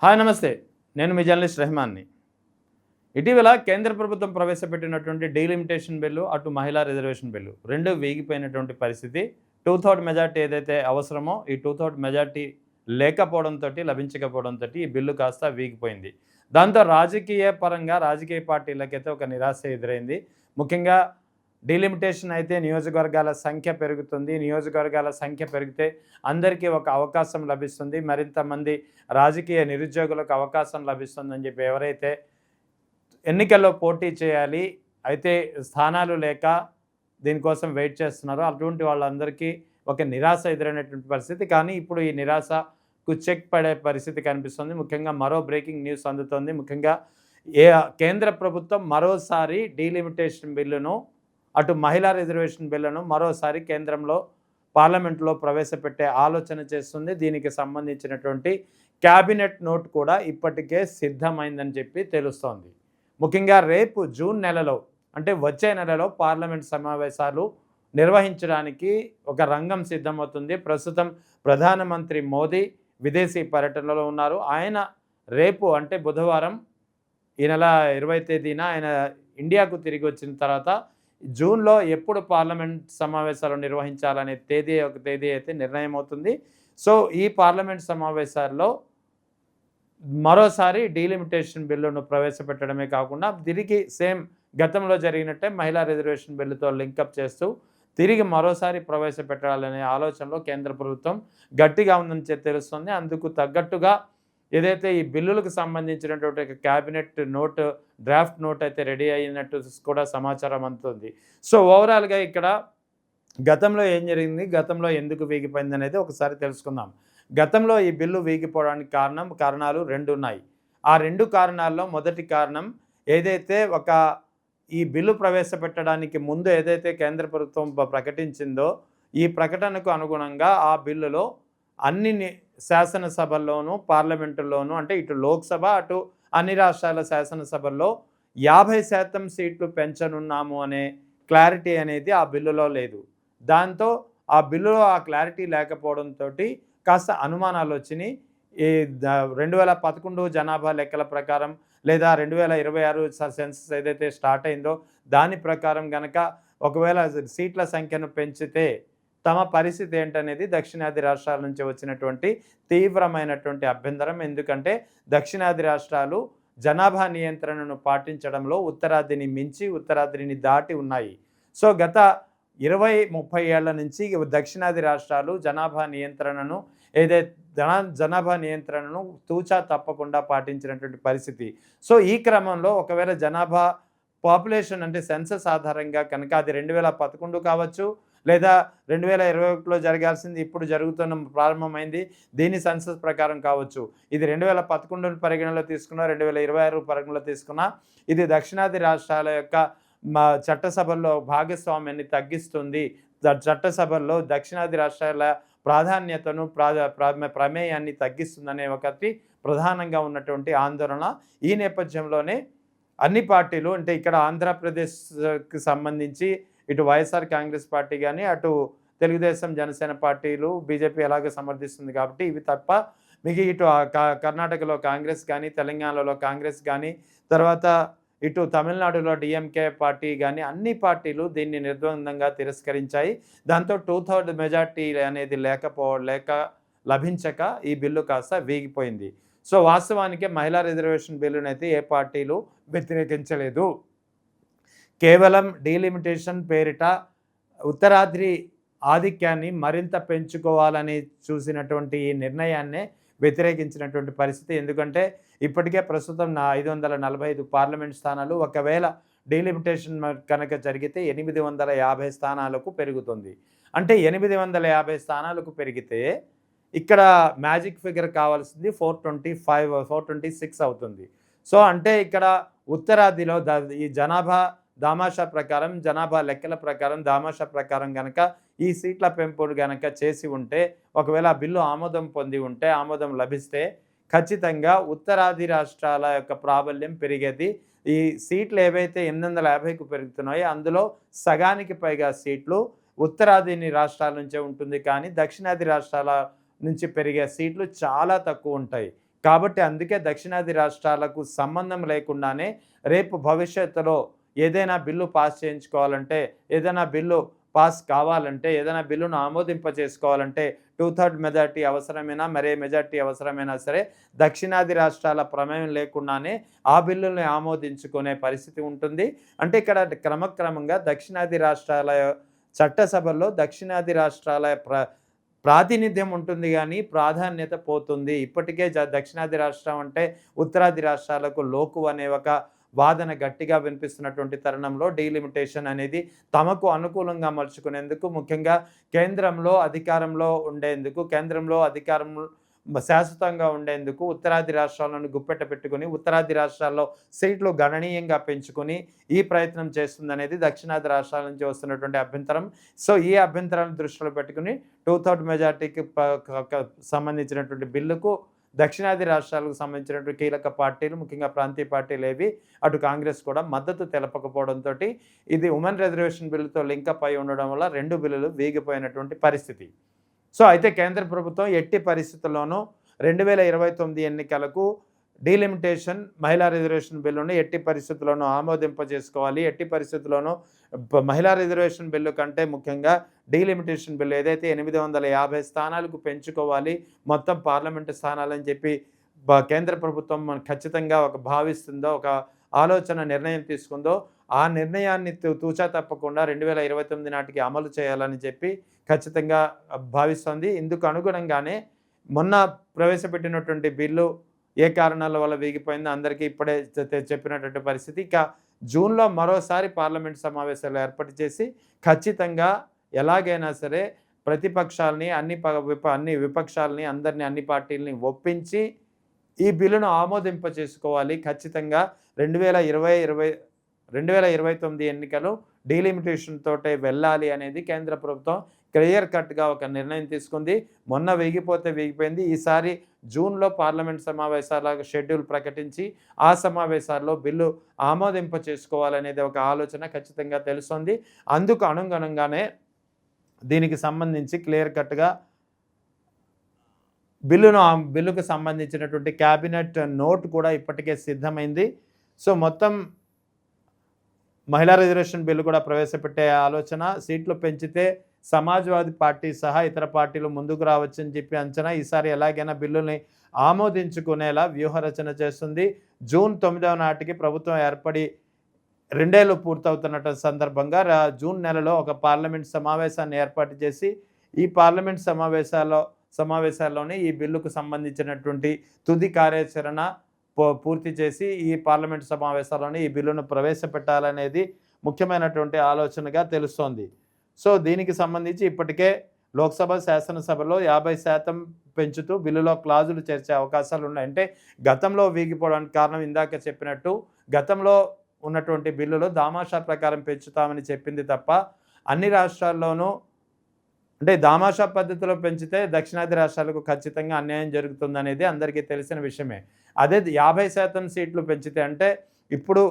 Hi నమస్తే. నేను మీ journalist రెహమాన్‌ని. ఇటీవల కేంద్ర ప్రభుత్వం ప్రవేశపెట్టినటువంటి డీలిమిటేషన్ బిల్లు, అటు మహిళా రిజర్వేషన్ బిల్లు 2 వేగిపోయినటువంటి పరిస్థితి. 2/3 మెజార్టీ ఏదైతే అవసరమో ఈ 2/3 మెజార్టీ లభించకపోవడంతోటి ఈ బిల్లు కాస్త వీగిపోయింది. దాంతో రాజకీయ పరంగా రాజకీయ పార్టీలకైతే ఒక నిరాశ ఎదురైంది. ముఖ్యంగా డీలిమిటేషన్ అయితే నియోజకవర్గాల సంఖ్య పెరుగుతుంది. నియోజకవర్గాల సంఖ్య పెరిగితే అందరికీ ఒక అవకాశం లభిస్తుంది. మరింత మంది రాజకీయ నిరుద్యోగులకు అవకాశం లభిస్తుందని చెప్పి ఎవరైతే ఎన్నికల్లో పోటీ చేయాలి, అయితే స్థానాలు లేక దీనికోసం వెయిట్ చేస్తున్నారో అటువంటి వాళ్ళందరికీ ఒక నిరాశ ఎదురైనటువంటి పరిస్థితి. కానీ ఇప్పుడు ఈ నిరాశకు చెక్ పడే పరిస్థితి కనిపిస్తుంది. ముఖ్యంగా మరో బ్రేకింగ్ న్యూస్ అందుతోంది. ముఖ్యంగా కేంద్ర ప్రభుత్వం మరోసారి డీలిమిటేషన్ బిల్లును, అటు మహిళా రిజర్వేషన్ బిల్లును మరోసారి కేంద్రంలో పార్లమెంట్లో ప్రవేశపెట్టే ఆలోచన చేస్తుంది. దీనికి సంబంధించినటువంటి క్యాబినెట్ నోట్ కూడా ఇప్పటికే సిద్ధమైందని చెప్పి తెలుస్తోంది. ముఖ్యంగా రేపు జూన్ నెలలో, అంటే వచ్చే నెలలో పార్లమెంట్ సమావేశాలు నిర్వహించడానికి ఒక రంగం సిద్ధమవుతుంది. ప్రస్తుతం ప్రధానమంత్రి మోదీ విదేశీ పర్యటనలో ఉన్నారు. ఆయన రేపు అంటే బుధవారం ఈ నెల 20 తేదీన ఆయన ఇండియాకు తిరిగి వచ్చిన తర్వాత జూన్లో ఎప్పుడు పార్లమెంట్ సమావేశాలు నిర్వహించాలనే ఒక తేదీ అయితే నిర్ణయం అవుతుంది. సో ఈ పార్లమెంట్ సమావేశాల్లో మరోసారి డీలిమిటేషన్ బిల్లును ప్రవేశపెట్టడమే కాకుండా తిరిగి సేమ్ గతంలో జరిగినట్టే మహిళా రిజర్వేషన్ బిల్లుతో లింకప్ చేస్తూ తిరిగి మరోసారి ప్రవేశపెట్టాలనే ఆలోచనలో కేంద్ర ప్రభుత్వం గట్టిగా ఉందని తెలుస్తుంది. అందుకు తగ్గట్టుగా ఏదైతే ఈ బిల్లులకు సంబంధించినటువంటి క్యాబినెట్ నోట్, డ్రాఫ్ట్ నోట్ అయితే రెడీ అయినట్టు కూడా సమాచారం అందుతుంది. సో ఓవరాల్గా ఇక్కడ గతంలో ఏం జరిగింది, గతంలో ఎందుకు వీగిపోయింది అనేది ఒకసారి తెలుసుకుందాం. గతంలో ఈ బిల్లు వీగిపోవడానికి కారణాలు 2 ఉన్నాయి. ఆ 2 కారణాల్లో మొదటి కారణం ఏదైతే ఈ బిల్లు ప్రవేశపెట్టడానికి ముందు ఏదైతే కేంద్ర ప్రభుత్వం ప్రకటించిందో ఈ ప్రకటనకు అనుగుణంగా ఆ బిల్లులో అన్ని శాసనసభల్లోనూ పార్లమెంటుల్లోనూ, అంటే ఇటు లోక్సభ అటు అన్ని రాష్ట్రాల శాసనసభల్లో 50% సీట్లు పెంచనున్నాము అనే క్లారిటీ అనేది ఆ బిల్లులో లేదు. దాంతో ఆ బిల్లులో ఆ క్లారిటీ లేకపోవడంతో కాస్త అనుమానాలు వచ్చినాయి. ఈ 2011 జనాభా లెక్కల ప్రకారం లేదా 2026 సెన్సస్ ఏదైతే స్టార్ట్ అయిందో దాని ప్రకారం గనక ఒకవేళ సీట్ల సంఖ్యను పెంచితే తమ పరిస్థితి ఏంటనేది దక్షిణాది రాష్ట్రాల నుంచి వచ్చినటువంటి తీవ్రమైనటువంటి అభ్యంతరం. ఎందుకంటే దక్షిణాది రాష్ట్రాలు జనాభా నియంత్రణను పాటించడంలో ఉత్తరాదిని మించి, ఉత్తరాదిని దాటి ఉన్నాయి. సో గత 20-30 ఏళ్ల నుంచి దక్షిణాది రాష్ట్రాలు జనాభా నియంత్రణను తూచా తప్పకుండా పాటించినటువంటి పరిస్థితి. సో ఈ క్రమంలో ఒకవేళ జనాభా పాపులేషన్ అంటే సెన్సస్ ఆధారంగా కనుక అది 2011 కావచ్చు, లేదా 2021లో జరగాల్సింది ఇప్పుడు ప్రారంభమైంది దీని సెన్సస్ ప్రకారం కావచ్చు. ఇది 2011 పరిగణలో తీసుకున్నా, 2026 పరిగణలో తీసుకున్నా ఇది దక్షిణాది రాష్ట్రాల యొక్క చట్టసభల్లో భాగస్వామ్యాన్ని తగ్గిస్తుంది. చట్టసభల్లో దక్షిణాది రాష్ట్రాల ప్రాధాన్యతను ప్రమేయాన్ని తగ్గిస్తుందనే ఒకటి ప్రధానంగా ఉన్నటువంటి ఆందోళన. ఈ నేపథ్యంలోనే అన్ని పార్టీలు, అంటే ఇక్కడ ఆంధ్రప్రదేశ్కి సంబంధించి ఇటు వైఎస్ఆర్ కాంగ్రెస్ పార్టీ కానీ, అటు తెలుగుదేశం జనసేన పార్టీలు, బీజేపీ ఎలాగో సమర్థిస్తుంది కాబట్టి ఇవి తప్ప ఇటు కర్ణాటకలో కాంగ్రెస్ కానీ, తెలంగాణలో కాంగ్రెస్ కానీ, తర్వాత ఇటు తమిళనాడులో డిఎంకే పార్టీ కానీ అన్ని పార్టీలు దీన్ని నిర్ద్వందంగా తిరస్కరించాయి. దాంతో 2/3 మెజార్టీ అనేది లభించక ఈ బిల్లు కాస్త వీగిపోయింది. సో వాస్తవానికి మహిళా రిజర్వేషన్ బిల్లునైతే ఏ పార్టీలు వ్యతిరేకించలేదు. కేవలం డీలిమిటేషన్ పేరిట ఉత్తరాది ఆధిక్యాన్ని మరింత పెంచుకోవాలని చూసినటువంటి ఈ నిర్ణయాన్నే వ్యతిరేకించినటువంటి పరిస్థితి. ఎందుకంటే ఇప్పటికే ప్రస్తుతం 545 పార్లమెంట్ స్థానాలు ఒకవేళ డీలిమిటేషన్ కనుక జరిగితే 850 స్థానాలకు పెరుగుతుంది. అంటే 850 స్థానాలకు పెరిగితే ఇక్కడ మ్యాజిక్ ఫిగర్ కావాల్సింది 426 అవుతుంది. సో అంటే ఇక్కడ ఉత్తరాదిలో ఈ జనాభా లెక్కల ప్రకారం గనక ఈ సీట్ల పెంపుడు గనక చేసి ఉంటే, ఒకవేళ బిల్లు ఆమోదం పొంది ఉంటే, ఆమోదం లభిస్తే ఖచ్చితంగా ఉత్తరాది రాష్ట్రాల యొక్క ప్రాబల్యం పెరిగేది. ఈ సీట్లు ఏవైతే 850కు పెరుగుతున్నాయో అందులో సగానికి పైగా సీట్లు ఉత్తరాది రాష్ట్రాల నుంచే ఉంటుంది. కానీ దక్షిణాది రాష్ట్రాల నుంచి పెరిగే సీట్లు చాలా తక్కువ ఉంటాయి. కాబట్టి అందుకే దక్షిణాది రాష్ట్రాలకు సంబంధం లేకుండానే రేపు భవిష్యత్తులో ఏదైనా బిల్లు పాస్ చేయించుకోవాలంటే, ఏదైనా బిల్లు పాస్ కావాలంటే, ఏదైనా బిల్లును ఆమోదింపచేసుకోవాలంటే 2/3 మెజారిటీ అవసరమైనా, మరే మెజారిటీ అవసరమైనా సరే దక్షిణాది రాష్ట్రాల ప్రమేయం లేకుండానే ఆ బిల్లుల్ని ఆమోదించుకునే పరిస్థితి ఉంటుంది. అంటే ఇక్కడ క్రమక్రమంగా దక్షిణాది రాష్ట్రాల చట్టసభల్లో దక్షిణాది రాష్ట్రాల ప్రాతినిధ్యం ఉంటుంది గానీ, ప్రాధాన్యత పోతుంది. ఇప్పటికే దక్షిణాది రాష్ట్రం అంటే ఉత్తరాది రాష్ట్రాలకు లోకువ అనే ఒక వాదన గట్టిగా వినిపిస్తున్నటువంటి తరుణంలో డీలిమిటేషన్ అనేది తమకు అనుకూలంగా మలుచుకునేందుకు, ముఖ్యంగా కేంద్రంలో అధికారంలో ఉండేందుకు, కేంద్రంలో అధికారం శాశ్వతంగా ఉండేందుకు ఉత్తరాది రాష్ట్రాలను గుప్పెట పెట్టుకొని, ఉత్తరాది రాష్ట్రాల్లో సీట్లు గణనీయంగా పెంచుకొని ఈ ప్రయత్నం చేస్తుందనేది దక్షిణాది రాష్ట్రాల నుంచి వస్తున్నటువంటి అభ్యంతరం. సో, ఈ అభ్యంతరాలను దృష్టిలో పెట్టుకొని 2/3 మెజారిటీకి సంబంధించినటువంటి బిల్లుకు దక్షిణాది రాష్ట్రాలకు సంబంధించినటువంటి కీలక పార్టీలు, ముఖ్యంగా ప్రాంతీయ పార్టీలేవి అటు కాంగ్రెస్ కూడా మద్దతు తెలపకపోవడంతోటి ఇది ఉమెన్ రిజర్వేషన్ బిల్లుతో లింకప్ అయి ఉండడం వల్ల 2 బిల్లులు వీగిపోయినటువంటి పరిస్థితి. సో, అయితే కేంద్ర ప్రభుత్వం ఎట్టి పరిస్థితుల్లోనూ 2029 ఎన్నికలకు డీలిమిటేషన్ మహిళా రిజర్వేషన్ బిల్లును ఎట్టి పరిస్థితుల్లోనూ ఆమోదింపజేసుకోవాలి. ఎట్టి పరిస్థితుల్లోనూ మహిళా రిజర్వేషన్ బిల్లు కంటే ముఖ్యంగా డీలిమిటేషన్ బిల్లు ఏదైతే 850 స్థానాలకు పెంచుకోవాలి మొత్తం పార్లమెంటు స్థానాలని చెప్పి కేంద్ర ప్రభుత్వం ఖచ్చితంగా భావిస్తుందో, ఒక ఆలోచన నిర్ణయం తీసుకుందో, ఆ నిర్ణయాన్ని తూచా తప్పకుండా 2029 నాటికి అమలు చేయాలని చెప్పి ఖచ్చితంగా భావిస్తోంది. ఇందుకు అనుగుణంగానే మొన్న ప్రవేశపెట్టినటువంటి బిల్లు ఏ కారణాల వల్ల వీగిపోయిందో అందరికీ ఇప్పుడే చెప్పినటువంటి పరిస్థితి. ఇక జూన్‌లో మరోసారి పార్లమెంట్ సమావేశాలు ఏర్పాటు చేసి ఖచ్చితంగా ఎలాగైనా సరే ప్రతిపక్షాలని, అన్ని విపక్షాలని, అన్ని పార్టీలని ఒప్పించి ఈ బిల్లును ఆమోదింపచేసుకోవాలి. ఖచ్చితంగా 2029 ఎన్నికలు డీలిమిటేషన్ తోటే వెళ్ళాలి అనేది కేంద్ర ప్రభుత్వం క్లియర్ కట్‌గా ఒక నిర్ణయం తీసుకుంది. మొన్న వీగిపోతే వీగిపోయింది. ఈసారి జూన్‌లో పార్లమెంట్ సమావేశాల షెడ్యూల్ ప్రకటించి ఆ సమావేశాల్లో బిల్లు ఆమోదింపచేసుకోవాలనేది ఒక ఆలోచన ఖచ్చితంగా తెలుస్తోంది. అందుకు అనుగుణంగానే దీనికి సంబంధించి క్లియర్ కట్‌గా బిల్లుకు సంబంధించినటువంటి క్యాబినెట్ నోట్ కూడా ఇప్పటికే సిద్ధమైంది. సో, మొత్తం మహిళా రిజర్వేషన్ బిల్లు కూడా ప్రవేశపెట్టే ఆలోచన, సీట్లు పెంచితే సమాజ్వాదీ పార్టీ సహా ఇతర పార్టీలు ముందుకు రావచ్చని చెప్పి అంచనా. ఈసారి ఎలాగైనా బిల్లుని ఆమోదించుకునేలా వ్యూహరచన చేస్తుంది. జూన్ 9వ నాటికి ప్రభుత్వం ఏర్పడి 2 ఏళ్లు పూర్తవుతున్న సందర్భంగా జూన్ నెలలో ఒక పార్లమెంట్ సమావేశాన్ని ఏర్పాటు చేసి ఈ పార్లమెంట్ సమావేశాల్లోనే ఈ బిల్లుకు సంబంధించినటువంటి తుది కార్యాచరణ పూర్తి చేసి ఈ పార్లమెంట్ సమావేశాల్లోనే ఈ బిల్లును ప్రవేశపెట్టాలనేది ముఖ్యమైనటువంటి ఆలోచనగా తెలుస్తోంది. సో, దీనికి సంబంధించి ఇప్పటికే లోక్సభ, శాసనసభలో 50% పెంచుతూ బిల్లులో క్లాజులు చేర్చే అవకాశాలు ఉన్నాయి. అంటే గతంలో వీగిపోవడానికి కారణం ఇందాక చెప్పినట్టు గతంలో ఉన్నటువంటి బిల్లులో దామాషా ప్రకారం పెంచుతామని చెప్పింది తప్ప అన్ని రాష్ట్రాల్లోనూ అంటే దామాషా పద్ధతిలో పెంచితే దక్షిణాది రాష్ట్రాలకు ఖచ్చితంగా అన్యాయం జరుగుతుందనేది అందరికీ తెలిసిన విషయమే. అదే 50% సీట్లు పెంచితే అంటే ఇప్పుడు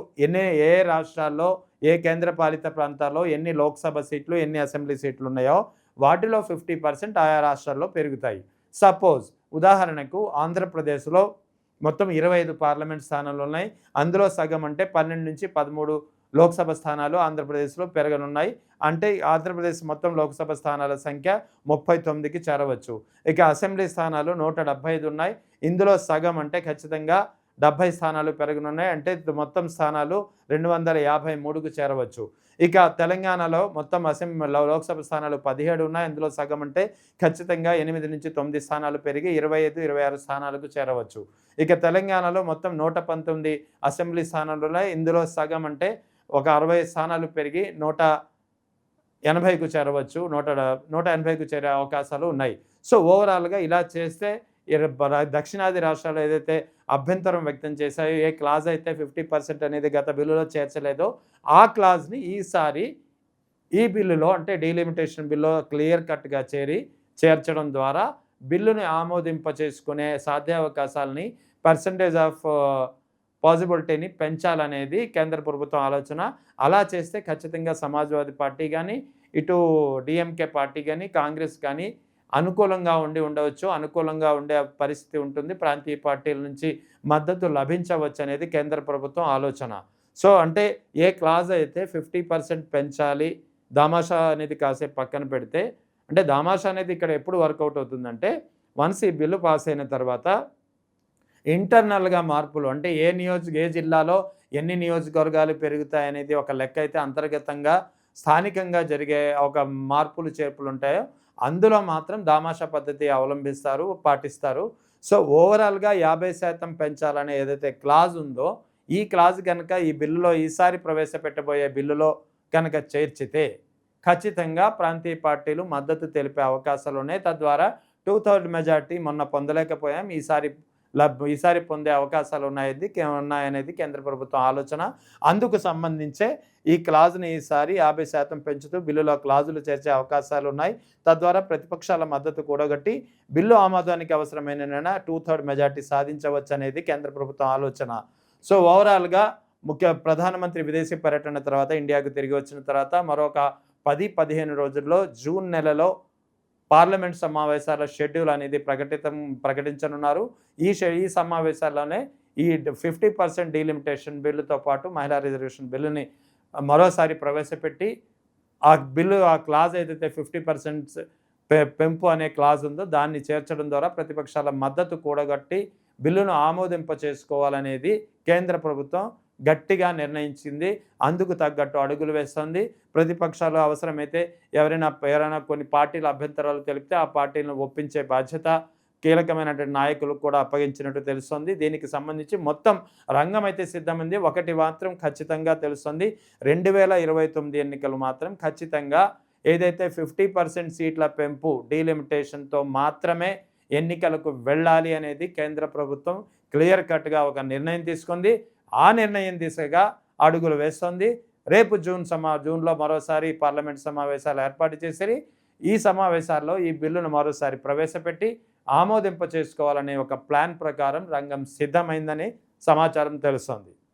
ఏ రాష్ట్రాల్లో, ఏ కేంద్రపాలిత ప్రాంతాల్లో ఎన్ని లోక్సభ సీట్లు, ఎన్ని అసెంబ్లీ సీట్లు ఉన్నాయో వాటిలో 50% ఆయా రాష్ట్రాల్లో పెరుగుతాయి. సపోజ్ ఉదాహరణకు ఆంధ్రప్రదేశ్లో మొత్తం 25 పార్లమెంట్ స్థానాలు ఉన్నాయి. అందులో సగం అంటే 12 నుంచి 13 లోక్సభ స్థానాలు ఆంధ్రప్రదేశ్లో పెరగనున్నాయి. అంటే ఆంధ్రప్రదేశ్ మొత్తం లోక్సభ స్థానాల సంఖ్య 39కి చేరవచ్చు. ఇక అసెంబ్లీ స్థానాలు 175 ఉన్నాయి. ఇందులో సగం అంటే ఖచ్చితంగా 70 స్థానాలు పెరగనున్నాయి. అంటే మొత్తం స్థానాలు 253కు చేరవచ్చు. ఇక తెలంగాణలో మొత్తం లోక్సభ స్థానాలు 17 ఉన్నాయి. అందులో సగం అంటే ఖచ్చితంగా 8 నుంచి 9 స్థానాలు పెరిగి 25, 26 స్థానాలకు చేరవచ్చు. ఇక తెలంగాణలో మొత్తం 119 అసెంబ్లీ స్థానాలు ఉన్నాయి. ఇందులో సగం అంటే ఒక 60 స్థానాలు పెరిగి 180కు చేరవచ్చు. 180కు చేరే అవకాశాలు ఉన్నాయి. సో, ఓవరాల్‌గా ఇలా చేస్తే దక్షిణాది రాష్ట్రాలు ఏదైతే అభ్యంతరం వ్యక్తం చేశాయో, ఏ క్లాజ్ అయితే 50% అనేది గత బిల్లులో చేర్చలేదో ఆ క్లాజ్‌ని ఈసారి ఈ బిల్లులో అంటే డీలిమిటేషన్ బిల్లులో క్లియర్ కట్‌గా చేర్చడం ద్వారా బిల్లుని ఆమోదింపచేసుకునే సాధ్యావకాశాలని పర్సెంటేజ్ ఆఫ్ పాజిబిలిటీని పెంచాలనేది కేంద్ర ప్రభుత్వం ఆలోచన. అలా చేస్తే ఖచ్చితంగా సమాజ్వాదీ పార్టీ కానీ, ఇటు డిఎంకే పార్టీ కానీ, కాంగ్రెస్ కానీ అనుకూలంగా ఉండవచ్చు, అనుకూలంగా ఉండే పరిస్థితి ఉంటుంది. ప్రాంతీయ పార్టీల నుంచి మద్దతు లభించవచ్చు అనేది కేంద్ర ప్రభుత్వం ఆలోచన. సో, అంటే ఏ క్లాజ్ అయితే 50% పెంచాలి, దామాషా అనేది కాసేపు పక్కన పెడితే, అంటే దామాషా అనేది ఇక్కడ ఎప్పుడు వర్కౌట్ అవుతుందంటే, వన్స్ ఈ బిల్లు పాస్ అయిన తర్వాత ఇంటర్నల్‌గా మార్పులు అంటే ఏ జిల్లాలో ఎన్ని నియోజకవర్గాలు పెరుగుతాయనేది ఒక లెక్క అయితే అంతర్గతంగా, స్థానికంగా జరిగే ఒక మార్పులు, చేర్పులుంటాయో అందులో మాత్రం దామాషా పద్ధతి అవలంబిస్తారు, పాటిస్తారు. సో, ఓవరాల్‌గా 50% పెంచాలనే ఏదైతే క్లాజ్ ఉందో, ఈ క్లాజ్ గనక ఈ బిల్లులో ఈసారి ప్రవేశపెట్టబోయే బిల్లులో కనుక చేర్చితే, ఖచ్చితంగా ప్రాంతీయ పార్టీలు మద్దతు తెలిపే అవకాశాలున్నాయి. తద్వారా 2/3 మెజారిటీ మొన్న పొందలేకపోయాం. ఈసారి పొందే ఉన్నాయనేది కేంద్ర ప్రభుత్వం ఆలోచన. అందుకు సంబంధించే ఈ క్లాజ్‌ని ఈసారి 50% పెంచుతూ బిల్లులో క్లాజులు చేర్చే అవకాశాలున్నాయి. తద్వారా ప్రతిపక్షాల మద్దతు కూడగట్టి బిల్లు ఆమోదానికి అవసరమైన 2/3 మెజారిటీ సాధించవచ్చనేది కేంద్ర ప్రభుత్వం ఆలోచన. సో, ఓవరాల్‌గా ప్రధానమంత్రి విదేశీ పర్యటన తర్వాత ఇండియాకు తిరిగి వచ్చిన తర్వాత మరొక 10-15 రోజుల్లో జూన్ నెలలో పార్లమెంట్ సమావేశాల షెడ్యూల్ అనేది ప్రకటించనున్నారు. ఈ సమావేశాల్లోనే ఈ 50% డీలిమిటేషన్ బిల్లుతో పాటు మహిళా రిజర్వేషన్ బిల్లుని మరోసారి ప్రవేశపెట్టి, ఆ క్లాజ్ ఏదైతే 50% పెంపు అనే క్లాజ్ ఉందో దాన్ని చేర్చడం ద్వారా ప్రతిపక్షాల మద్దతు కూడగట్టి బిల్లును ఆమోదింపచేసుకోవాలనేది కేంద్ర ప్రభుత్వం గట్టిగా నిర్ణయించింది. అందుకు తగ్గట్టు అడుగులు వేస్తుంది. ప్రతిపక్షాలు అవసరమైతే ఎవరైనా కొన్ని పార్టీల అభ్యంతరాలు తెలిపితే ఆ పార్టీలను ఒప్పించే బాధ్యత కీలకమైనటువంటి నాయకులకు కూడా అప్పగించినట్టు తెలుస్తుంది. దీనికి సంబంధించి మొత్తం రంగం అయితే సిద్ధమైంది. ఒకటి మాత్రం ఖచ్చితంగా తెలుస్తుంది, 2029 ఎన్నికలు మాత్రం ఖచ్చితంగా ఏదైతే 50% సీట్ల పెంపు డీలిమిటేషన్తో మాత్రమే ఎన్నికలకు వెళ్ళాలి అనేది కేంద్ర ప్రభుత్వం క్లియర్ కట్గా ఒక నిర్ణయం తీసుకుంది. ఆ నిర్ణయం దిశగా అడుగులు వేస్తోంది. రేపు జూన్లో మరోసారి పార్లమెంట్ సమావేశాలు ఏర్పాటు చేసి ఈ సమావేశాల్లో ఈ బిల్లును మరోసారి ప్రవేశపెట్టి ఆమోదింపచేసుకోవాలనే ఒక ప్లాన్ ప్రకారం రంగం సిద్ధమైందని సమాచారం తెలుస్తోంది.